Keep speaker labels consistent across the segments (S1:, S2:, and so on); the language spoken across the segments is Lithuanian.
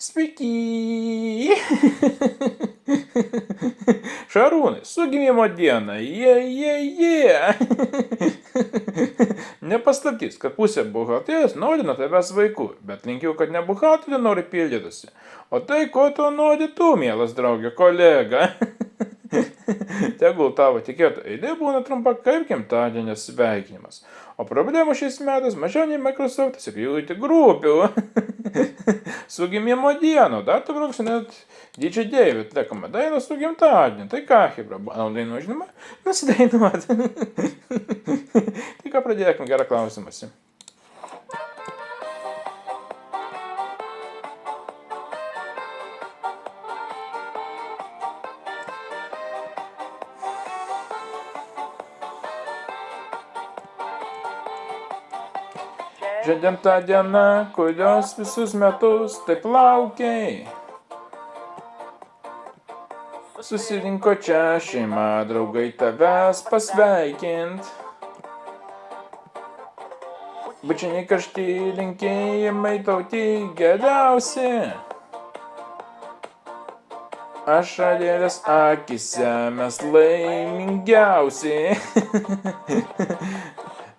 S1: Sveiki! Šarūnai, su gimimo diena, jie. Nepaslaptis, kad pusė buhalterijos nori nuo tavęs vaikų, bet linkiu, kad ne buhalterė nori pildytųsi, o tai, ko to nori tu, mielas draugė, kolega. Tegul tavo tikėta eilė būna trumpa kaip gimtadienio sveikinimas. O problemų šiais metais mažiau nei Microsoft security grupių. Su gimimo dienu, dar tu brauksi net DJ David atliekama daina su gimtadieniu. Tai ką, Hebra, mano dainu, žinoma, nesidainuot. Tai ką pradėkime, gerą klausimąsi. Šiandien ta diena, kurios visus metus taip laukiai. Susirinko čia šeima, draugai tavęs pasveikint. Bučiniai karšti linkėjimai tauti geriausi. Ašarėlės akise mes laimingiausi.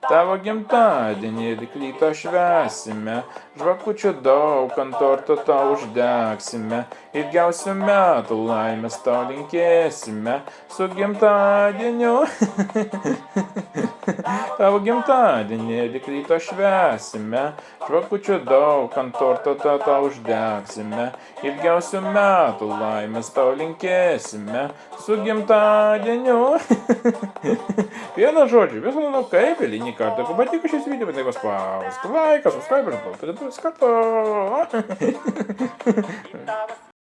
S1: Tavo gimtadienį lyg ryto švęsime, žvakučių daug ant torto tau uždegsime, ilgiausių metų laimės tau linkėsime, su gimtadieniu. Tavo gimtadienį lyg ryto švęsime, žvakučių daug ant torto tau uždegsime, ilgiausių metų laimės tau linkėsime, su gimtadieniu. Vieną žodžiu, visą manau kaip eilinį kartą. Jeigu patiko šis video, tai paspausk laiką, subscribe ir tada kartu.